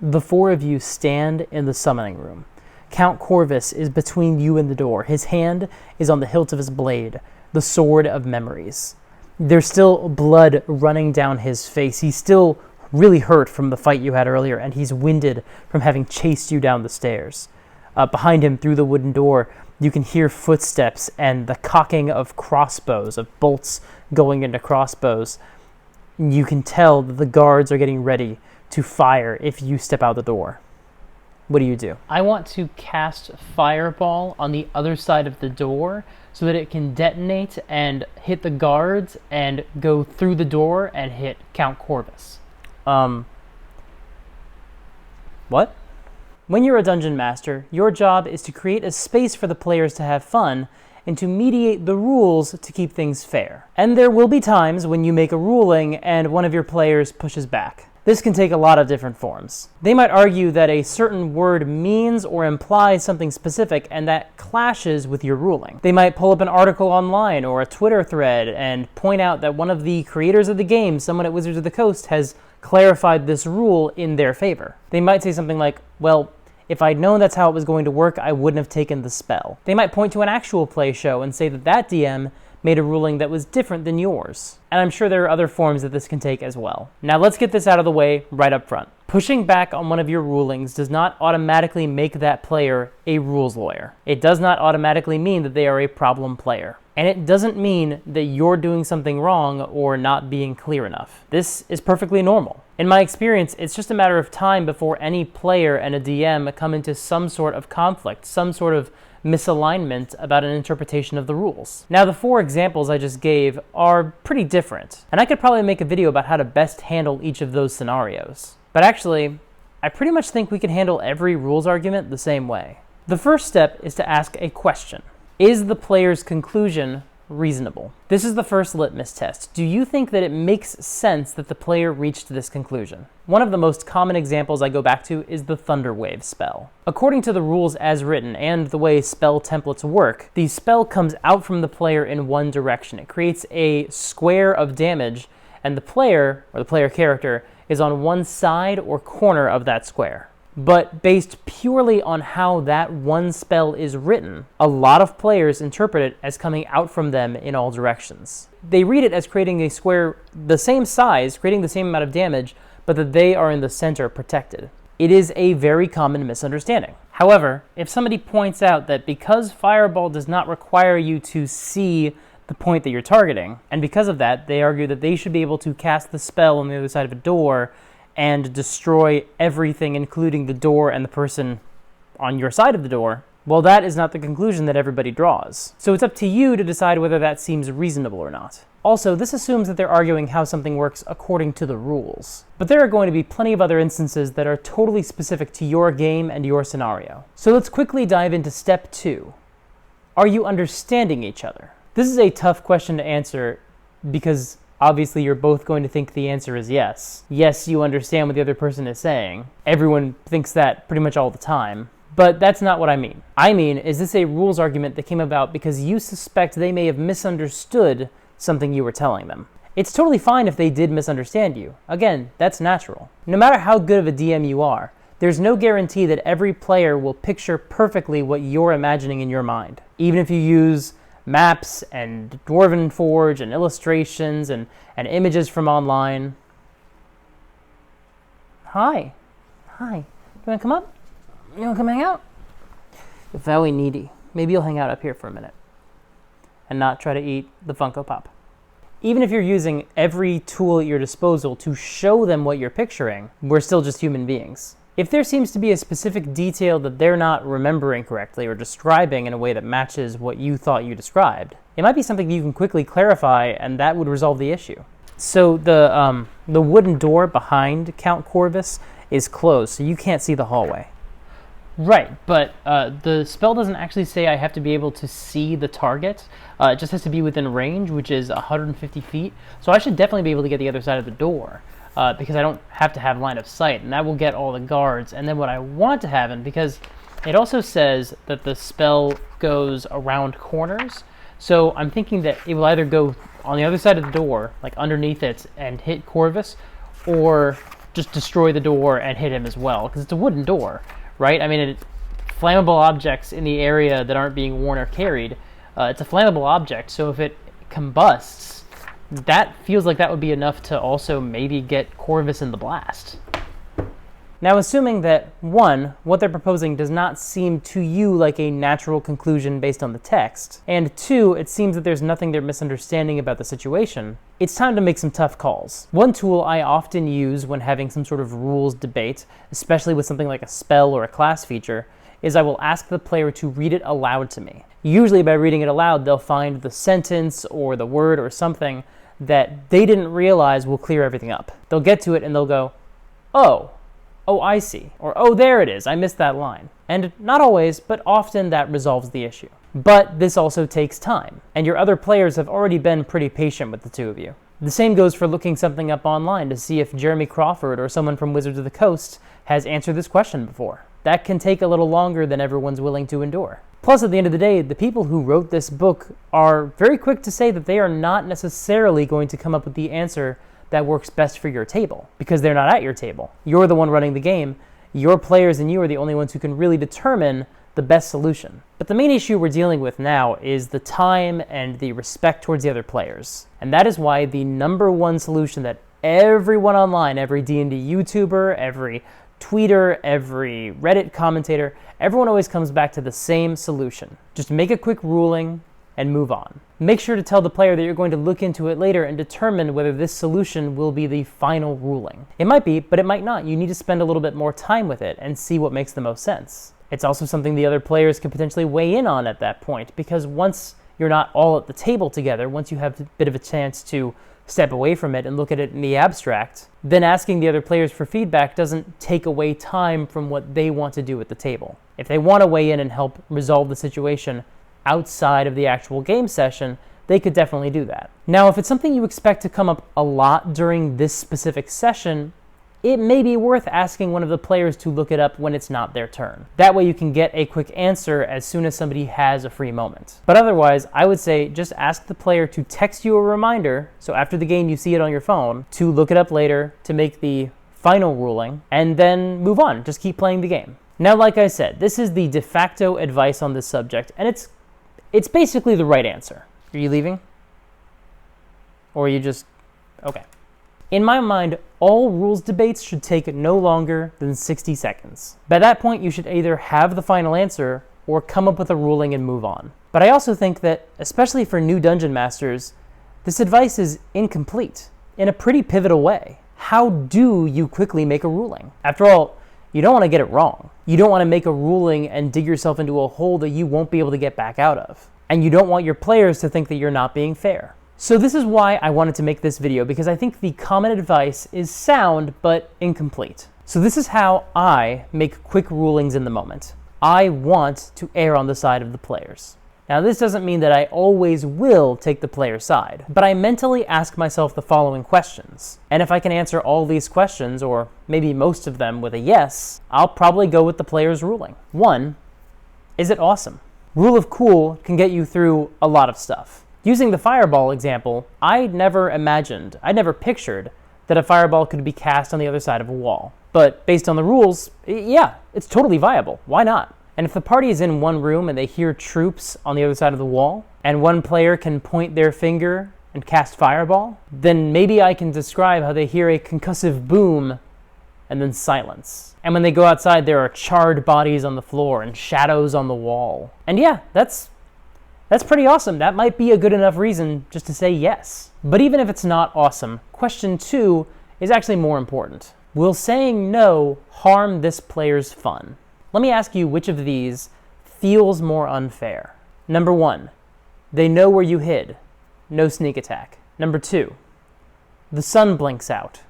The four of you stand in the summoning room. Count Corvus is between you and the door. His hand is on the hilt of his blade, the sword of memories. There's still blood running down his face. He's still really hurt from the fight you had earlier, and he's winded from having chased you down the stairs. Behind him, through the wooden door, you can hear footsteps and the cocking of crossbows, of bolts going into crossbows. You can tell that the guards are getting ready to fire if you step out the door. What do you do? I want to cast Fireball on the other side of the door so that it can detonate and hit the guards and go through the door and hit Count Corvus. What? When you're a dungeon master, your job is to create a space for the players to have fun and to mediate the rules to keep things fair. And there will be times when you make a ruling and one of your players pushes back. This can take a lot of different forms. They might argue that a certain word means or implies something specific and that clashes with your ruling. They might pull up an article online or a Twitter thread and point out that one of the creators of the game, someone at Wizards of the Coast, has clarified this rule in their favor. They might say something like, well, if I'd known that's how it was going to work, I wouldn't have taken the spell. They might point to an actual play show and say that that DM made a ruling that was different than yours. And I'm sure there are other forms that this can take as well. Now let's get this out of the way right up front. Pushing back on one of your rulings does not automatically make that player a rules lawyer. It does not automatically mean that they are a problem player. And it doesn't mean that you're doing something wrong or not being clear enough. This is perfectly normal. In my experience, it's just a matter of time before any player and a DM come into some sort of conflict, some sort of misalignment about an interpretation of the rules. Now, the four examples I just gave are pretty different, and I could probably make a video about how to best handle each of those scenarios. But actually, I pretty much think we can handle every rules argument the same way. The first step is to ask a question. Is the player's conclusion reasonable? This is the first litmus test. Do you think that it makes sense that the player reached this conclusion? One of the most common examples I go back to is the Thunderwave spell. According to the rules as written and the way spell templates work, the spell comes out from the player in one direction. It creates a square of damage, and the player, or the player character, is on one side or corner of that square. But based purely on how that one spell is written, a lot of players interpret it as coming out from them in all directions. They read it as creating a square the same size, creating the same amount of damage, but that they are in the center protected. It is a very common misunderstanding. However, if somebody points out that because Fireball does not require you to see the point that you're targeting, and because of that, they argue that they should be able to cast the spell on the other side of a door and destroy everything, including the door and the person on your side of the door, well, that is not the conclusion that everybody draws. So it's up to you to decide whether that seems reasonable or not. Also, this assumes that they're arguing how something works according to the rules. But there are going to be plenty of other instances that are totally specific to your game and your scenario. So let's quickly dive into step 2. Are you understanding each other? This is a tough question to answer because obviously you're both going to think the answer is yes. Yes, you understand what the other person is saying. Everyone thinks that pretty much all the time. But that's not what I mean. I mean, is this a rules argument that came about because you suspect they may have misunderstood something you were telling them? It's totally fine if they did misunderstand you. Again, that's natural. No matter how good of a DM you are, there's no guarantee that every player will picture perfectly what you're imagining in your mind. Even if you use maps and Dwarven Forge and illustrations and images from online. Hi. You wanna come up? You wanna come hang out? You're very needy. Maybe you'll hang out up here for a minute and not try to eat the Funko Pop. Even if you're using every tool at your disposal to show them what you're picturing, we're still just human beings. If there seems to be a specific detail that they're not remembering correctly or describing in a way that matches what you thought you described, it might be something you can quickly clarify and that would resolve the issue. So the wooden door behind Count Corvus is closed, so you can't see the hallway. Right, but the spell doesn't actually say I have to be able to see the target. It just has to be within range, which is 150 feet. So I should definitely be able to get the other side of the door. Because I don't have to have line of sight, and that will get all the guards. And then what I want to have, and because it also says that the spell goes around corners, so I'm thinking that it will either go on the other side of the door, like underneath it, and hit Corvus, or just destroy the door and hit him as well, because it's a wooden door, right? I mean, flammable objects in the area that aren't being worn or carried, it's a flammable object, so if it combusts, that feels like that would be enough to also maybe get Corvus in the blast. Now, assuming that, 1, what they're proposing does not seem to you like a natural conclusion based on the text, and 2, it seems that there's nothing they're misunderstanding about the situation, it's time to make some tough calls. One tool I often use when having some sort of rules debate, especially with something like a spell or a class feature, is I will ask the player to read it aloud to me. Usually by reading it aloud, they'll find the sentence or the word or something that they didn't realize will clear everything up. They'll get to it and they'll go, oh, I see, or oh, there it is, I missed that line. And not always, but often that resolves the issue. But this also takes time, and your other players have already been pretty patient with the two of you. The same goes for looking something up online to see if Jeremy Crawford or someone from Wizards of the Coast has answered this question before. That can take a little longer than everyone's willing to endure. Plus, at the end of the day, the people who wrote this book are very quick to say that they are not necessarily going to come up with the answer that works best for your table, because they're not at your table. You're the one running the game. Your players and you are the only ones who can really determine the best solution. But the main issue we're dealing with now is the time and the respect towards the other players. And that is why the number one solution that everyone online, every D&D YouTuber, every tweeter, every Reddit commentator, everyone always comes back to the same solution. Just make a quick ruling and move on. Make sure to tell the player that you're going to look into it later and determine whether this solution will be the final ruling. It might be, but it might not. You need to spend a little bit more time with it and see what makes the most sense. It's also something the other players could potentially weigh in on at that point, because once you're not all at the table together, once you have a bit of a chance to step away from it and look at it in the abstract, then asking the other players for feedback doesn't take away time from what they want to do at the table. If they want to weigh in and help resolve the situation outside of the actual game session, they could definitely do that. Now, if it's something you expect to come up a lot during this specific session, it may be worth asking one of the players to look it up when it's not their turn. That way you can get a quick answer as soon as somebody has a free moment. But otherwise, I would say just ask the player to text you a reminder, so after the game you see it on your phone, to look it up later, to make the final ruling, and then move on. Just keep playing the game. Now, like I said, this is the de facto advice on this subject, and it's basically the right answer. Are you leaving? Or are you just... Okay. In my mind, all rules debates should take no longer than 60 seconds. By that point, you should either have the final answer or come up with a ruling and move on. But I also think that, especially for new dungeon masters, this advice is incomplete in a pretty pivotal way. How do you quickly make a ruling? After all, you don't want to get it wrong. You don't want to make a ruling and dig yourself into a hole that you won't be able to get back out of. And you don't want your players to think that you're not being fair. So this is why I wanted to make this video, because I think the common advice is sound but incomplete. So this is how I make quick rulings in the moment. I want to err on the side of the players. Now, this doesn't mean that I always will take the player's side, but I mentally ask myself the following questions. And if I can answer all these questions, or maybe most of them with a yes, I'll probably go with the player's ruling. 1, is it awesome? Rule of cool can get you through a lot of stuff. Using the fireball example, I never pictured that a fireball could be cast on the other side of a wall. But based on the rules, yeah, it's totally viable. Why not? And if the party is in one room and they hear troops on the other side of the wall, and one player can point their finger and cast fireball, then maybe I can describe how they hear a concussive boom and then silence. And when they go outside, there are charred bodies on the floor and shadows on the wall. And yeah, that's pretty awesome. That might be a good enough reason just to say yes. But even if it's not awesome, question 2 is actually more important. Will saying no harm this player's fun? Let me ask you which of these feels more unfair. Number 1, they know where you hid. No sneak attack. Number 2, the sun blinks out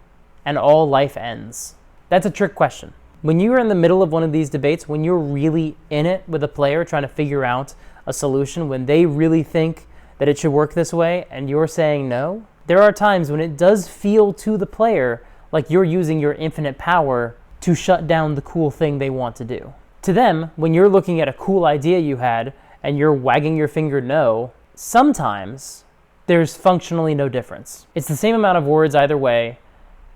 and all life ends. That's a trick question. When you're in the middle of one of these debates, when you're really in it with a player trying to figure out a solution, when they really think that it should work this way and you're saying no, there are times when it does feel to the player like you're using your infinite power to shut down the cool thing they want to do. To them, when you're looking at a cool idea you had and you're wagging your finger no, sometimes there's functionally no difference. It's the same amount of words either way,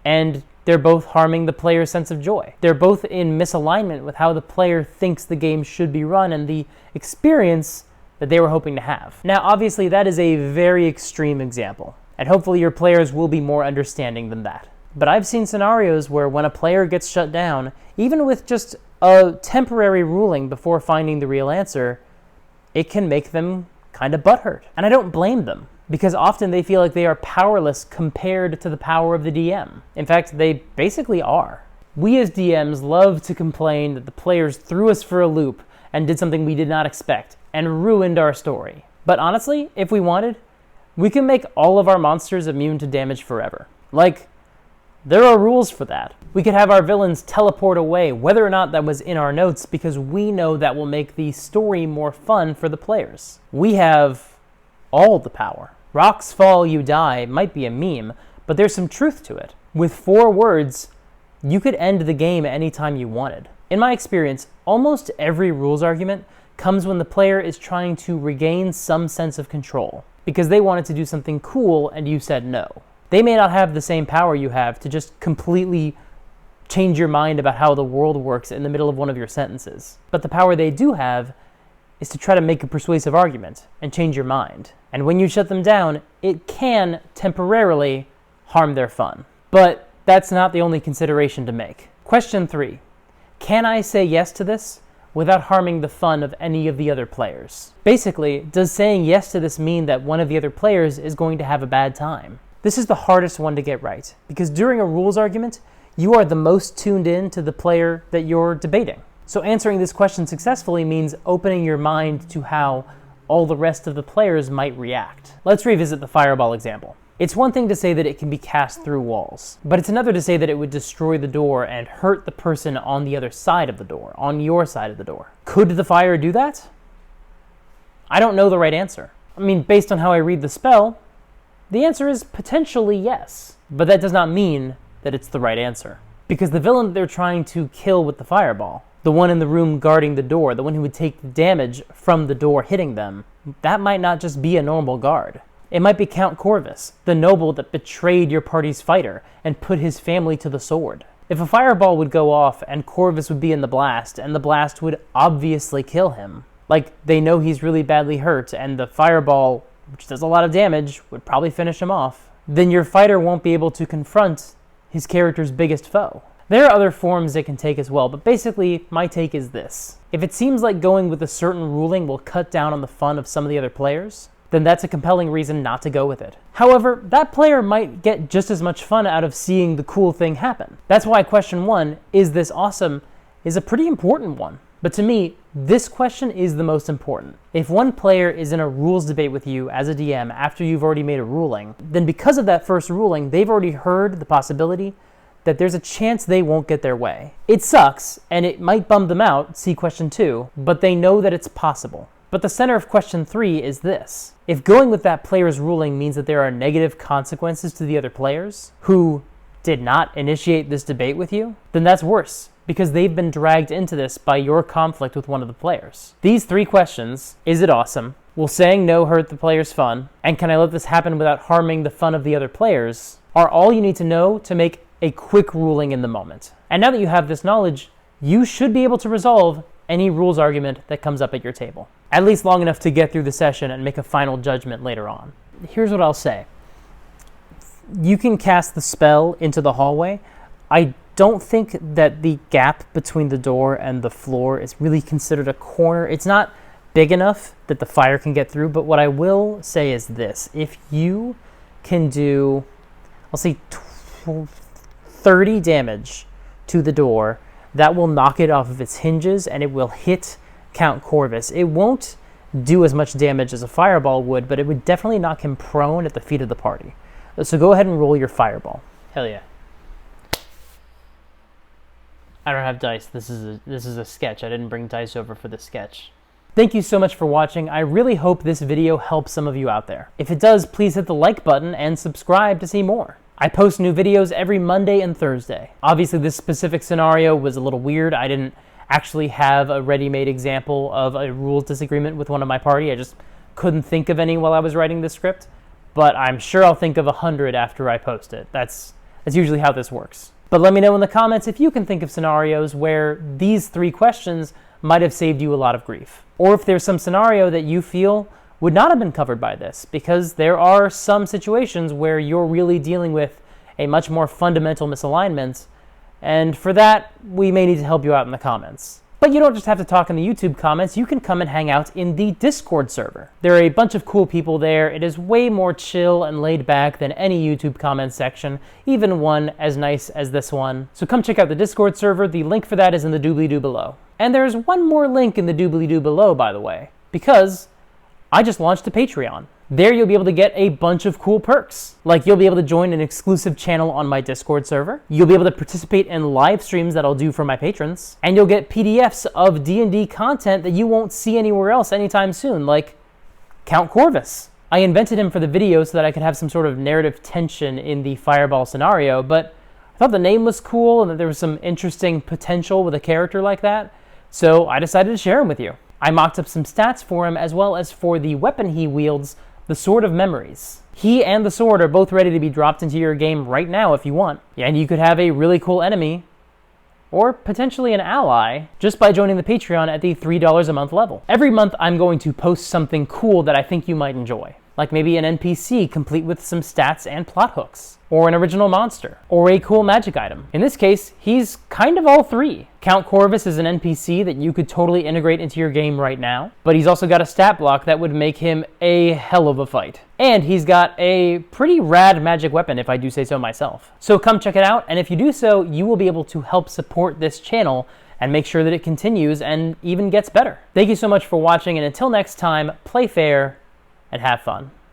and They're both harming the player's sense of joy. They're both in misalignment with how the player thinks the game should be run and the experience that they were hoping to have. Now, obviously, that is a very extreme example, and hopefully your players will be more understanding than that. But I've seen scenarios where when a player gets shut down, even with just a temporary ruling before finding the real answer, it can make them kind of butthurt. And I don't blame them, because often they feel like they are powerless compared to the power of the DM. In fact, they basically are. We as DMs love to complain that the players threw us for a loop and did something we did not expect and ruined our story. But honestly, if we wanted, we can make all of our monsters immune to damage forever. Like, there are rules for that. We could have our villains teleport away, whether or not that was in our notes, because we know that will make the story more fun for the players. We have all the power. Rocks fall, you die might be a meme, but there's some truth to it. With 4 words, you could end the game anytime you wanted. In my experience, almost every rules argument comes when the player is trying to regain some sense of control, because they wanted to do something cool and you said no. They may not have the same power you have to just completely change your mind about how the world works in the middle of one of your sentences. But the power they do have is to try to make a persuasive argument and change your mind. And when you shut them down, it can temporarily harm their fun. But that's not the only consideration to make. Question 3. Can I say yes to this without harming the fun of any of the other players? Basically, does saying yes to this mean that one of the other players is going to have a bad time? This is the hardest one to get right, because during a rules argument, you are the most tuned in to the player that you're debating. So answering this question successfully means opening your mind to how all the rest of the players might react. Let's revisit the fireball example. It's one thing to say that it can be cast through walls, but it's another to say that it would destroy the door and hurt the person on the other side of the door, on your side of the door. Could the fire do that? I don't know the right answer. I mean, based on how I read the spell, the answer is potentially yes, but that does not mean that it's the right answer. Because the villain that they're trying to kill with the fireball, the one in the room guarding the door, the one who would take the damage from the door hitting them, that might not just be a normal guard. It might be Count Corvus, the noble that betrayed your party's fighter and put his family to the sword. If a fireball would go off and Corvus would be in the blast, and the blast would obviously kill him, like they know he's really badly hurt and the fireball, which does a lot of damage, would probably finish him off, then your fighter won't be able to confront his character's biggest foe. There are other forms it can take as well, but basically my take is this. If it seems like going with a certain ruling will cut down on the fun of some of the other players, then that's a compelling reason not to go with it. However, that player might get just as much fun out of seeing the cool thing happen. That's why question 1, is this awesome, is a pretty important one. But to me, this question is the most important. If one player is in a rules debate with you as a DM after you've already made a ruling, then because of that first ruling, they've already heard the possibility that there's a chance they won't get their way. It sucks, and it might bum them out, see question 2, but they know that it's possible. But the center of question 3 is this. If going with that player's ruling means that there are negative consequences to the other players who did not initiate this debate with you, then that's worse, because they've been dragged into this by your conflict with one of the players. These 3 questions, is it awesome? Will saying no hurt the player's fun? And can I let this happen without harming the fun of the other players? Are all you need to know to make a quick ruling in the moment. And now that you have this knowledge, you should be able to resolve any rules argument that comes up at your table. At least long enough to get through the session and make a final judgment later on. Here's what I'll say. You can cast the spell into the hallway. I don't think that the gap between the door and the floor is really considered a corner. It's not big enough that the fire can get through, but what I will say is this. If you can do, I'll say 30 damage to the door, that will knock it off of its hinges and it will hit Count Corvus. It won't do as much damage as a fireball would, but it would definitely knock him prone at the feet of the party. So go ahead and roll your fireball. Hell yeah. I don't have dice. This is a sketch. I didn't bring dice over for the sketch. Thank you so much for watching. I really hope this video helps some of you out there. If it does, please hit the like button and subscribe to see more. I post new videos every Monday and Thursday. Obviously, this specific scenario was a little weird. I didn't actually have a ready-made example of a rules disagreement with one of my party. I just couldn't think of any while I was writing this script, but I'm sure I'll think of 100 after I post it. That's usually how this works. But let me know in the comments if you can think of scenarios where these 3 questions might have saved you a lot of grief. Or if there's some scenario that you feel would not have been covered by this, because there are some situations where you're really dealing with a much more fundamental misalignment, and for that, we may need to help you out in the comments. But you don't just have to talk in the YouTube comments, you can come and hang out in the Discord server. There are a bunch of cool people there. It is way more chill and laid back than any YouTube comment section, even one as nice as this one. So come check out the Discord server. The link for that is in the doobly-doo below. And there's one more link in the doobly-doo below, by the way, because I just launched a Patreon. There you'll be able to get a bunch of cool perks. Like you'll be able to join an exclusive channel on my Discord server. You'll be able to participate in live streams that I'll do for my patrons. And you'll get PDFs of D&D content that you won't see anywhere else anytime soon, like Count Corvus. I invented him for the video so that I could have some sort of narrative tension in the Fireball scenario, but I thought the name was cool and that there was some interesting potential with a character like that, so I decided to share him with you. I mocked up some stats for him as well as for the weapon he wields, the Sword of Memories. He and the sword are both ready to be dropped into your game right now if you want. And you could have a really cool enemy, or potentially an ally, just by joining the Patreon at the $3 a month level. Every month I'm going to post something cool that I think you might enjoy. Like maybe an NPC complete with some stats and plot hooks. Or an original monster, or a cool magic item. In this case, he's kind of all 3. Count Corvus is an NPC that you could totally integrate into your game right now, but he's also got a stat block that would make him a hell of a fight. And he's got a pretty rad magic weapon, if I do say so myself. So come check it out, and if you do so, you will be able to help support this channel and make sure that it continues and even gets better. Thank you so much for watching, and until next time, play fair and have fun.